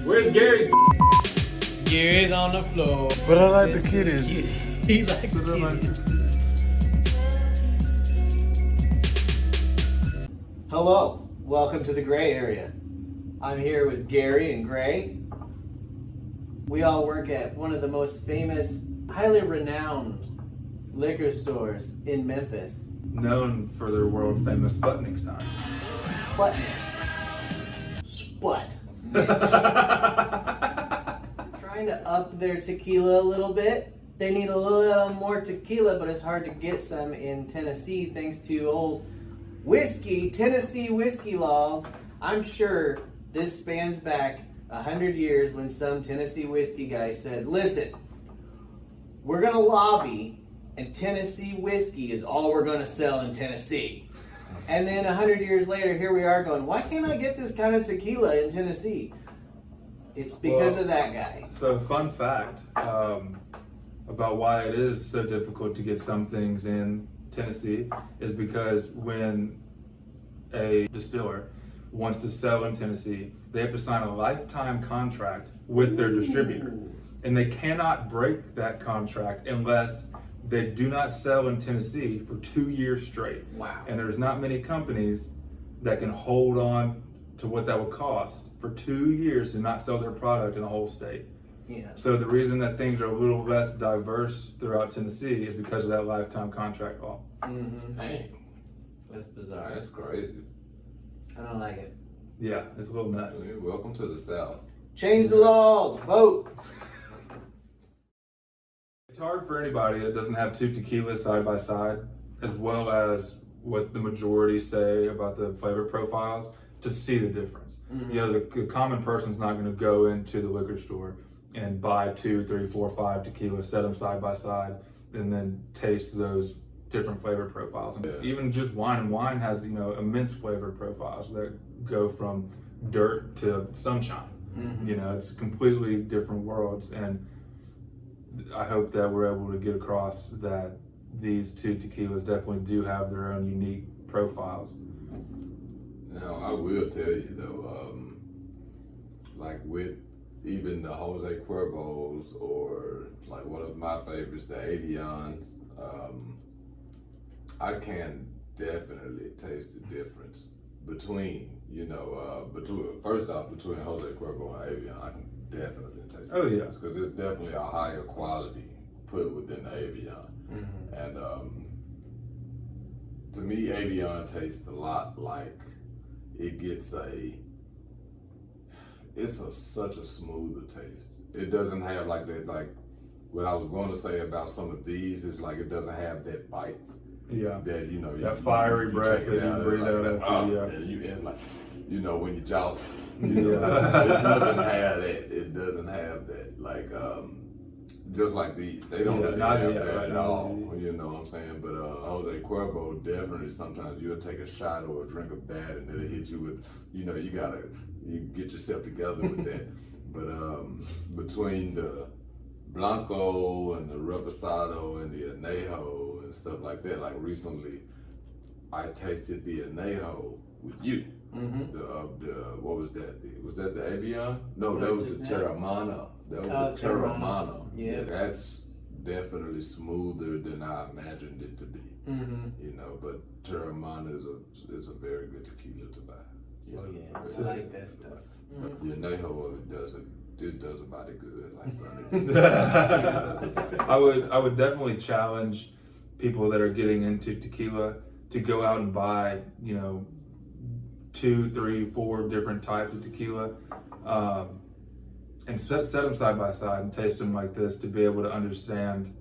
Where's Gaary's? Gaary's on the floor. But I like the kitties. He likes kitties. Hello, welcome to the gray area. I'm here with Gaaary and Gray. We all work at one of the most famous, highly renowned liquor stores in Memphis. Known for their world famous Sputnik sign. Sputnik. Sput. Trying to up their tequila a little bit. They need a little more tequila, but it's hard to get some in Tennessee thanks to old Tennessee whiskey laws. I'm sure this spans back 100 years when some Tennessee whiskey guy said, listen, we're gonna lobby and Tennessee whiskey is all we're gonna sell in Tennessee. And then 100 years later, here we are going, why can't I get this kind of tequila in Tennessee? It's because of that guy. So fun fact about why it is so difficult to get some things in Tennessee is because when a distiller wants to sell in Tennessee, they have to sign a lifetime contract with their distributor. And they cannot break that contract unless they do not sell in Tennessee for 2 years straight. Wow. And there's not many companies that can hold on to what that would cost for 2 years to not sell their product in a whole state. Yeah. So the reason that things are a little less diverse throughout Tennessee is because of that lifetime contract law. Mm-hmm. Dang, That's bizarre. that's crazy. I don't like it. Yeah, it's a little nuts. I mean, welcome to the South. Change the laws. Vote. It's hard for anybody that doesn't have two tequilas side by side, as well as what the majority say about the flavor profiles, to see the difference. Mm-hmm. You know, the common person's not going to go into the liquor store and buy 2, 3, 4, 5 tequilas, set them side by side, and then taste those different flavor profiles. And even just wine has, you know, immense flavor profiles that go from dirt to sunshine. Mm-hmm. You know, it's completely different worlds, and I hope that we're able to get across that these two tequilas definitely do have their own unique profiles. Now, I will tell you though, like with even the Jose Cuervos or like one of my favorites, the Avions, I can definitely taste the difference between, you know, first off, between Jose Cuervo and Avion, I can definitely taste the difference because it's definitely a higher quality put within the Avion. Mm-hmm. And to me, Avion tastes a lot like it gets such a smoother taste. It doesn't have like that, like what I was going to say about some of these is like it doesn't have that bite. Yeah. That, you know, That fiery breath that you breathe out after, and like, you know, when you joust, Yeah. it doesn't have that. It doesn't have that. Like, just like these, they don't really have that at all. You know what I'm saying? But Jose Cuervo definitely sometimes you'll take a shot or a drink of that, and it'll hit you with, you know, you get yourself together with that. But between the Blanco and the Reposado and the Añejo and stuff like that, like recently, I tasted the Añejo with you. Mm-hmm. What was that? Was that the Avion? No, that was the Terramana. That was the Terramana. Yeah. That's definitely smoother than I imagined it to be. Mm-hmm. You know, but Terramana is a very good tequila to buy. Oh yeah, I like that stuff. The Añejo it does about it good. Like I would definitely challenge people that are getting into tequila to go out and buy, you know, 2, 3, 4 different types of tequila, and set them side by side and taste them like this to be able to understand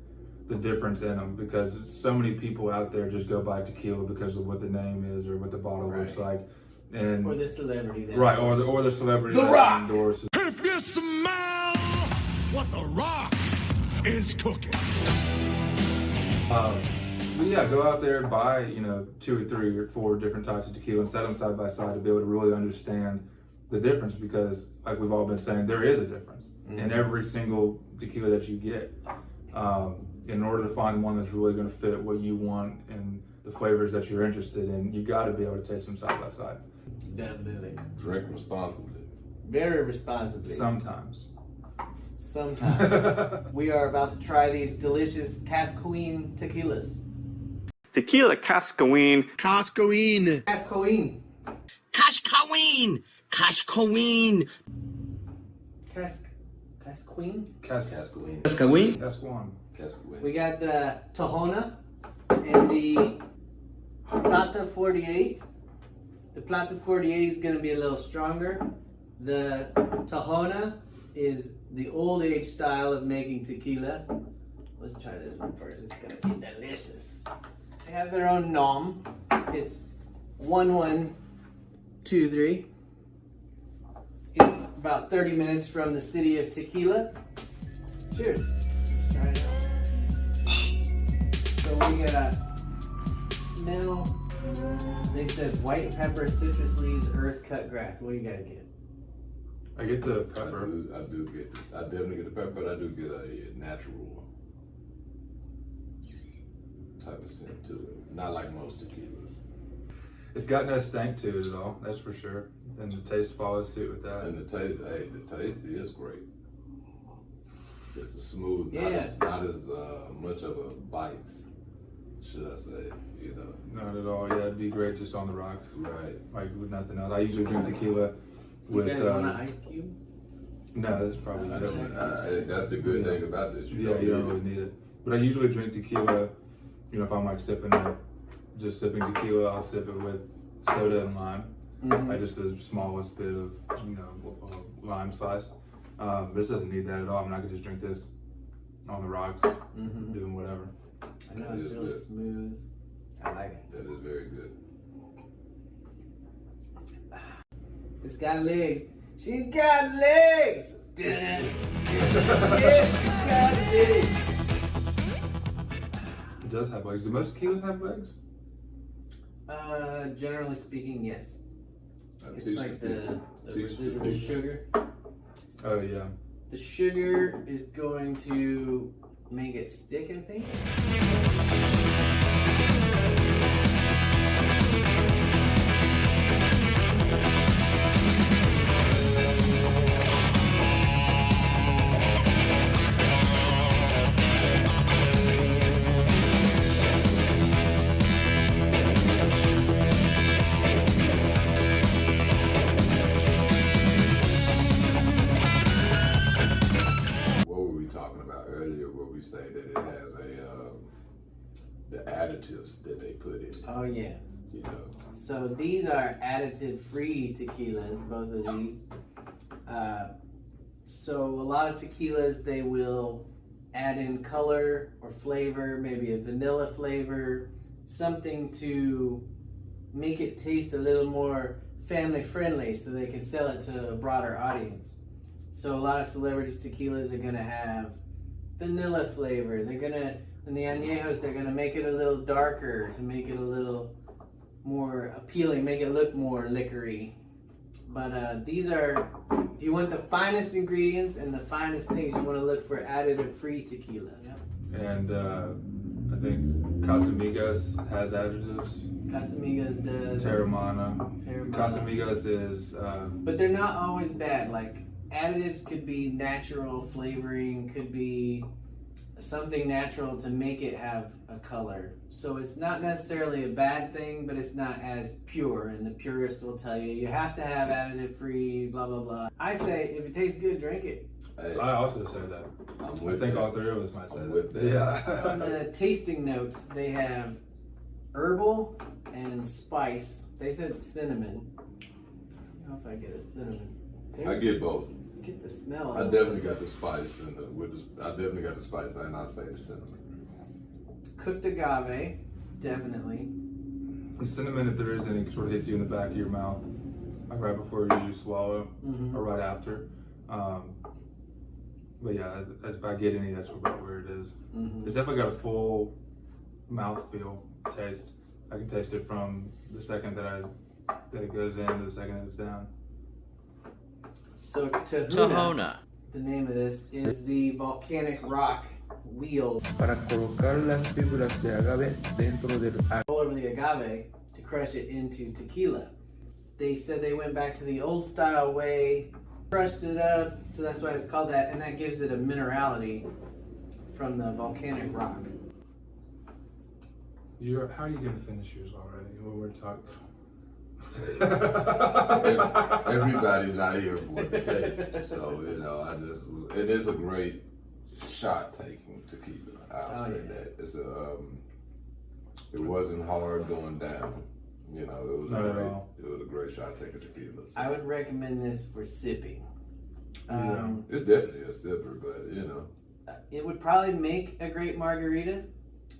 the difference in them, because so many people out there just go buy tequila because of what the name is or what the bottle looks like, and or the celebrity that or the celebrity The that Rock endorses. If you smell what the Rock is cooking. But yeah, go out there and buy, you know, 2 or 3 or 4 different types of tequila and set them side by side to be able to really understand the difference, because like we've all been saying, there is a difference in every single tequila that you get. In order to find one that's really going to fit what you want and the flavors that you're interested in, you got to be able to taste them side by side. Definitely. drink responsibly. very responsibly. Sometimes. We are about to try these delicious Cascahuín tequilas. Tequila Cascahuín. Cascahuín. Cascahuín. Cascahuín. Cascahuín. Cascahuín? Cascahuín. Cascahuín. Cascahuín. We got the Tahona and the Plata 48. The Plata 48 is going to be a little stronger. The Tahona is the old age style of making tequila. Let's try this one first. It's going to be delicious. They have their own nom. It's 1123. It's about 30 minutes from the city of Tequila. Cheers. Let's try it out. So we got smell. They said white pepper, citrus leaves, earth cut grass. What do you gotta get? I get the pepper. I definitely get the pepper, but I do get a natural type of scent to it. Not like most tequilas. It's got no stank to it at all, that's for sure. And the taste follows suit with that. And the taste is great. It's a smooth, Yeah. not as much of a bite, should I say, you know. Not at all, yeah, it'd be great just on the rocks. Right. Like with nothing else. I usually drink tequila with. Do you guys want an ice cube? No, that's probably That's the good thing about this. You don't really need it. But I usually drink tequila, you know, if I'm like sipping tequila, I'll sip it with soda and lime. Mm-hmm. Like just the smallest bit of, you know, lime slice. This doesn't need that at all. I mean, I could just drink this on the rocks, doing whatever. I know it's really smooth. I like it. That is very good. It's got legs. She's got legs. Yeah, she's got legs. It does have legs. Do most tequilas have legs? Generally speaking, yes. It's like the residual people. sugar. Oh yeah. The sugar is going to make it stick, I think. We say that it has the additives that they put in. Oh yeah. You know. So these are additive-free tequilas, both of these. So a lot of tequilas, they will add in color or flavor, maybe a vanilla flavor, something to make it taste a little more family-friendly so they can sell it to a broader audience. So a lot of celebrity tequilas are gonna have vanilla flavor. They're gonna, in the añejos, they're gonna make it a little darker to make it a little more appealing, make it look more liquory. But these are, if you want the finest ingredients and the finest things, you want to look for additive-free tequila. Yep. And I think Casamigos has additives. Casamigos does. Terramana. Casamigos is. But they're not always bad. Like additives could be natural flavoring, could be something natural to make it have a color. So it's not necessarily a bad thing, but it's not as pure. And the purist will tell you, you have to have additive-free, blah, blah, blah. I say, if it tastes good, drink it. I also say that. I think all three of us might say that. Yeah. On the tasting notes, they have herbal and spice. They said cinnamon. I don't know if I get a cinnamon. I get both. Get the smell. I definitely got the spice and I definitely got the spice and I say the cinnamon. Cooked agave, definitely. The cinnamon, if there is any, sort of hits you in the back of your mouth, like right before you swallow, or right after. But yeah, if I get any, that's about where it is. It's definitely got a full mouthfeel taste. I can taste it from the second that it goes in to the second that it's down. So Tahuna, the name of this, is the volcanic rock wheel. Para colocar las fibras de agave dentro del All over the agave to crush it into tequila. They said they went back to the old style way crushed it up, so that's why it's called that, and that gives it a minerality from the volcanic rock. How are you gonna finish yours already? When we're talking. Everybody's not here for the taste, so you know, it is a great shot taking tequila. I'll say that it's it wasn't hard going down. You know, it was a great shot taking tequila. So. I would recommend this for sipping. It's definitely a sipper, but you know, it would probably make a great margarita,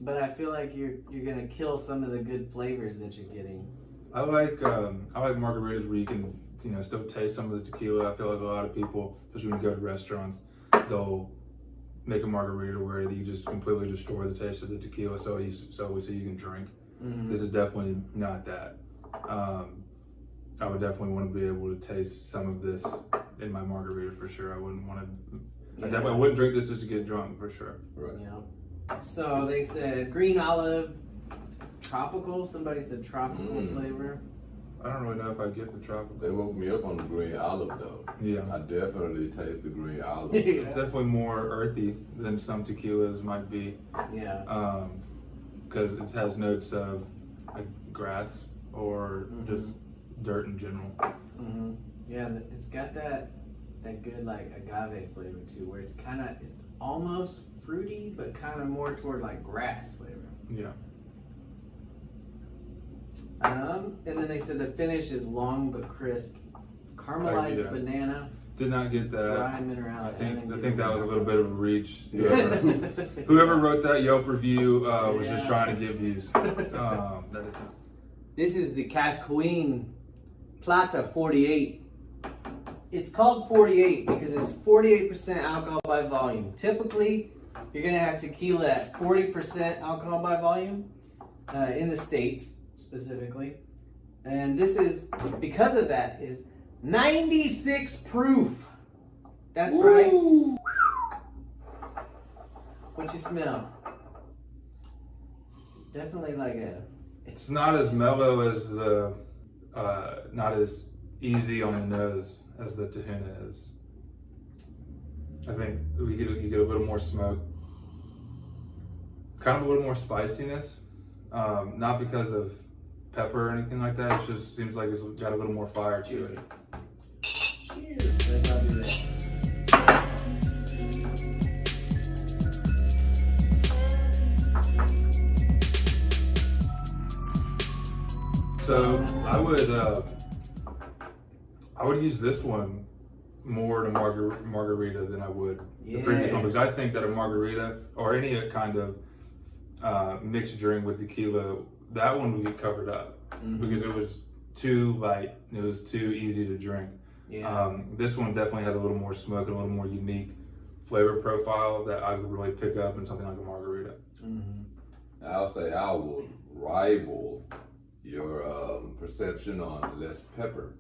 but I feel like you're gonna kill some of the good flavors that you're getting. I like margaritas where you can still taste some of the tequila. I feel like a lot of people, especially when you go to restaurants, they'll make a margarita where you just completely destroy the taste of the tequila so you can drink. Mm-hmm. This is definitely not that. I would definitely want to be able to taste some of this in my margarita for sure. I wouldn't want to. I definitely wouldn't drink this just to get drunk for sure. Right. Yeah. So they said green olive, tropical. Somebody said tropical flavor. I don't really know if I get the tropical. They woke me up on the green olive though. Yeah. I definitely taste the green olive. It's definitely more earthy than some tequilas might be. Yeah. Because it has notes of like grass or just dirt in general. Mm-hmm. Yeah, it's got that good like agave flavor too, where it's almost fruity, but kind of more toward like grass flavor. Yeah. And then they said the finish is long but crisp, caramelized banana. Did not get that. Dry minerality. I think that was a little bit of a reach. Whoever wrote that Yelp review was just trying to give views. This is the Cascahuín Plata 48. It's called 48 because it's 48% alcohol by volume. Typically, you're gonna have tequila at 40% alcohol by volume in the States specifically. And this is, because of that, is 96 proof. That's right. What you smell? Definitely like it's not as mellow as the, not as easy on the nose as the Tahuna is. I think you get a little more smoke, kind of a little more spiciness, not because of pepper or anything like that. It just seems like it's got a little more fire to it. Cheers. Let's not do that. So I would use this one more to margarita than I would the previous one, because I think that a margarita or any kind of mixed drink with tequila, that one would get covered up because it was too light. It was too easy to drink. Yeah. This one definitely has a little more smoke and a little more unique flavor profile that I would really pick up in something like a margarita. Mm-hmm. I'll say I will rival your perception on less pepper,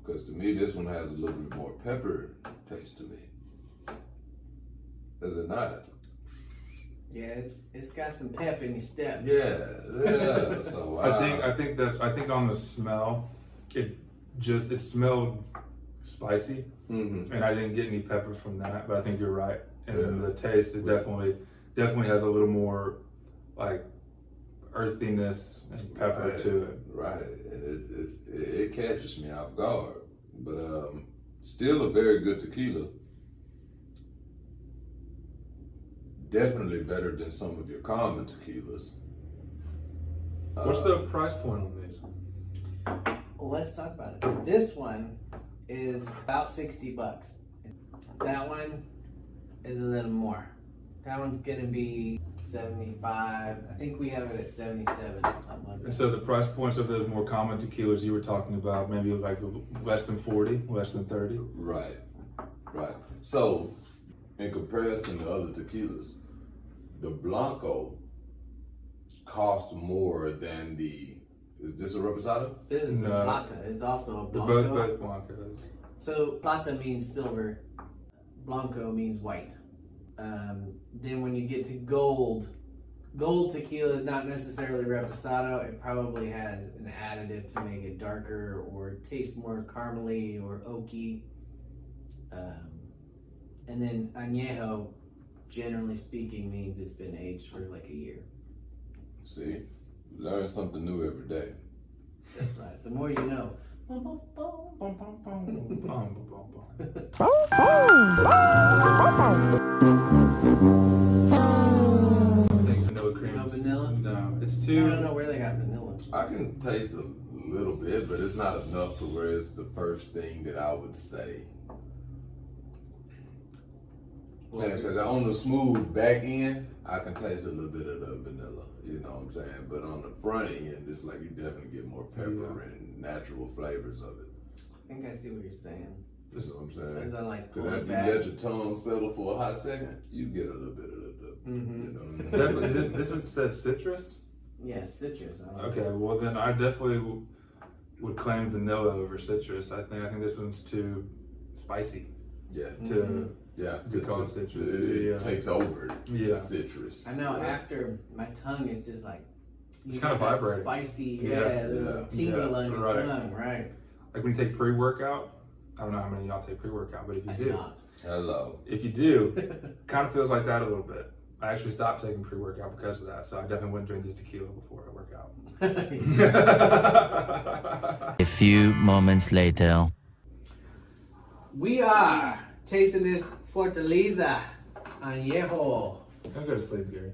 because to me this one has a little bit more pepper taste to me. Does it not? Yeah, it's got some pep in your step. Yeah. So I think on the smell, it smelled spicy, and I didn't get any pepper from that. But I think you're right, and the taste is definitely has a little more like earthiness and pepper to it. Right, and it catches me off guard, but still a very good tequila. Definitely better than some of your common tequilas. What's the price point on these? Well, let's talk about it. This one is about $60. That one is a little more. That one's gonna be 75. I think we have it at 77 or something like that. And so the price points of those more common tequilas you were talking about, maybe like less than 40, less than 30. Right. So, in comparison to other tequilas, the Blanco costs more than the. Is this a Reposado? This is a Plata. It's also a Blanco. Both Blancos. So Plata means silver, Blanco means white. Then when you get to gold tequila is not necessarily Reposado. It probably has an additive to make it darker or taste more caramely or oaky. And then añejo, generally speaking, means it's been aged for like a year. See, learn something new every day. That's right. The more you know. Vanilla cream. No vanilla? No, it's I too. don't know where they got vanilla. I can taste a little bit, but it's not enough to where it's the first thing that I would say. Yeah, because on the smooth back end, I can taste a little bit of the vanilla. You know what I'm saying? But on the front end, it's like you definitely get more pepper and natural flavors of it. I think I see what you're saying. You know what I'm saying? As I like pull Because it after back. you let your tongue settle for a hot second, you get a little bit of the you know what I mean? Definitely. This one said citrus. Yeah, citrus. I like Okay, well then I definitely would claim vanilla over citrus. I think this one's too spicy Yeah. To call it citrus. It takes over Yeah. the citrus. I know after my tongue is just like It's kind of vibrating. Spicy, Yeah. the tingle on your tongue, right? Like when you take pre-workout, I don't know how many of y'all take pre-workout, but if you do, Not. Hello. if you do, kind of feels like that a little bit. I actually stopped taking pre-workout because of that, so I definitely wouldn't drink this tequila before I work out. A few moments later. We are tasting this Forteleza Añejo. Don't go to sleep, Gary.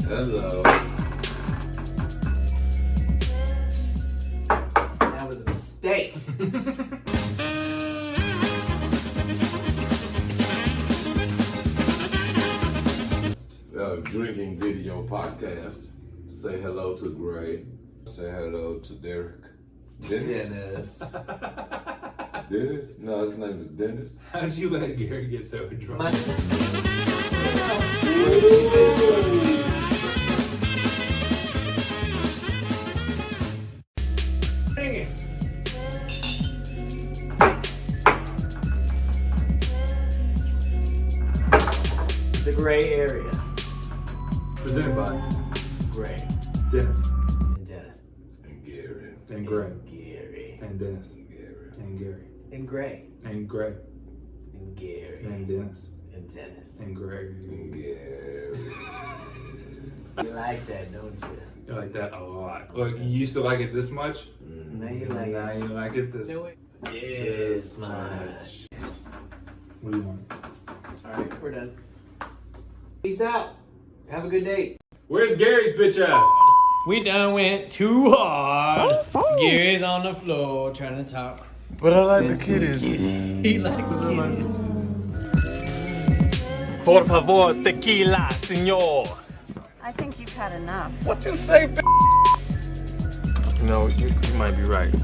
Hello. That was a mistake. Drinking video podcast. Say hello to Gray. Say hello to Derek. Dennis? Dennis? No, his name is Dennis. How'd you let Gary get so drunk? The gray area. Presented by Gray. Dennis And Dennis. And Gary. and Gray Gary. and Dennis And Gary. and Gary And Gray. and Gray And Gary. and Dennis And Dennis. and Gray. And Gary. You like that, don't you? You like that a lot. Look, you used to like it this much. Now you like Now it. you like it this. This much. What do you want? Alright, we're done. Peace out. Have a good day. Where's Gary's bitch ass? We done went too hard. Gary's on the floor trying to talk. But I like the kitties. He likes kitties. Por favor, tequila, señor. I think you've had enough. What you say, b****? No, you might be right.